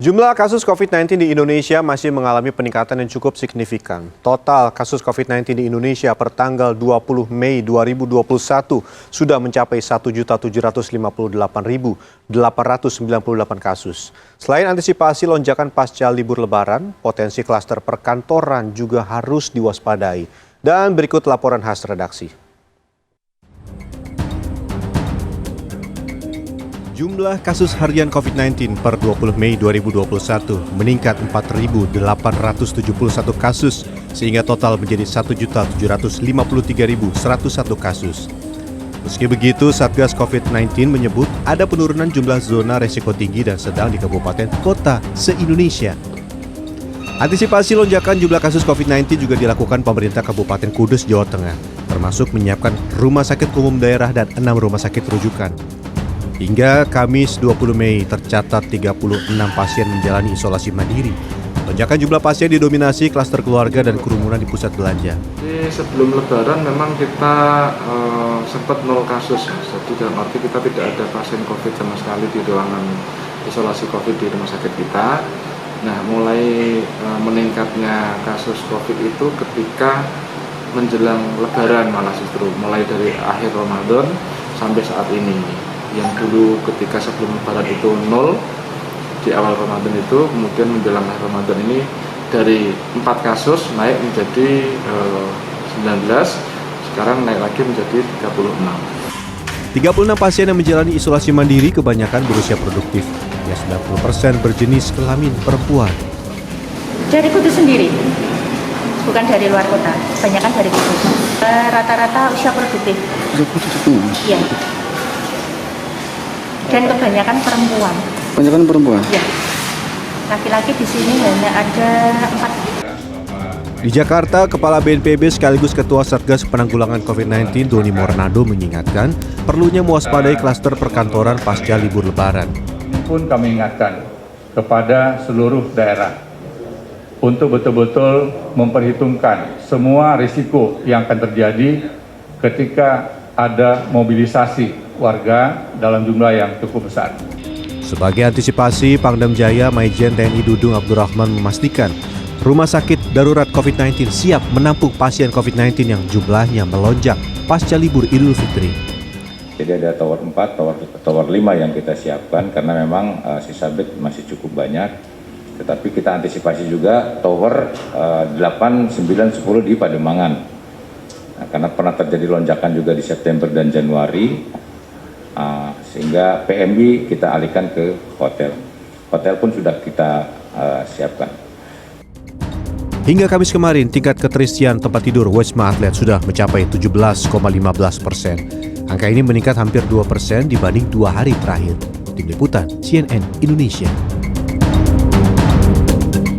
Jumlah kasus COVID-19 di Indonesia masih mengalami peningkatan yang cukup signifikan. Total kasus COVID-19 di Indonesia per tanggal 20 Mei 2021 sudah mencapai 1.758.898 kasus. Selain antisipasi lonjakan pasca libur Lebaran, potensi klaster perkantoran juga harus diwaspadai. Dan berikut laporan khas redaksi. Jumlah kasus harian COVID-19 per 20 Mei 2021 meningkat 4.871 kasus sehingga total menjadi 1.753.101 kasus. Meski begitu, Satgas COVID-19 menyebut ada penurunan jumlah zona resiko tinggi dan sedang di kabupaten kota se-Indonesia. Antisipasi lonjakan jumlah kasus COVID-19 juga dilakukan pemerintah Kabupaten Kudus, Jawa Tengah, termasuk menyiapkan rumah sakit umum daerah dan 6 rumah sakit rujukan. Hingga Kamis 20 Mei tercatat 36 pasien menjalani isolasi mandiri. Lonjakan jumlah pasien didominasi klaster keluarga dan kerumunan di pusat belanja. Jadi sebelum Lebaran memang kita sempat 0 kasus. Jadi dalam arti kita tidak ada pasien COVID sama sekali di ruangan isolasi COVID di rumah sakit kita. Nah, mulai meningkatnya kasus COVID itu ketika menjelang Lebaran malah justru mulai dari akhir Ramadan sampai saat ini. Yang dulu ketika sebelum Lebaran itu 0 di awal Ramadan itu, kemudian menjelang akhir Ramadan ini dari 4 kasus naik menjadi 19, sekarang naik lagi menjadi 36. 36 pasien yang menjalani isolasi mandiri kebanyakan berusia produktif, ya 90% berjenis kelamin perempuan. Dari Kudus sendiri, bukan dari luar kota, kebanyakan dari Kudus. Rata-rata usia produktif. Iya. Dan kebanyakan perempuan. Kebanyakan perempuan? Ya. Laki-laki di sini hanya ada 4. Di Jakarta, Kepala BNPB sekaligus Ketua Satgas Penanggulangan COVID-19 Doni Mornado mengingatkan perlunya mewaspadai klaster perkantoran pasca libur Lebaran. Ini pun kami ingatkan kepada seluruh daerah untuk betul-betul memperhitungkan semua risiko yang akan terjadi ketika ada mobilisasi warga dalam jumlah yang cukup besar. Sebagai antisipasi, Pangdam Jaya Maijen TNI Dudung Abdurrahman memastikan rumah sakit darurat COVID-19 siap menampung pasien COVID-19 yang jumlahnya melonjak pasca libur Idul Fitri. Jadi ada tower 4, tower 5 yang kita siapkan karena memang sisa bed masih cukup banyak. Tetapi kita antisipasi juga tower 8, 9, 10 di Pademangan. Nah, karena pernah terjadi lonjakan juga di September dan Januari. Sehingga PMI kita alihkan ke hotel. Hotel pun sudah kita siapkan. Hingga Kamis kemarin, tingkat keterisian tempat tidur Wisma Atlet sudah mencapai 17,15%. Angka ini meningkat hampir 2% dibanding 2 hari terakhir. Tim Liputan CNN Indonesia.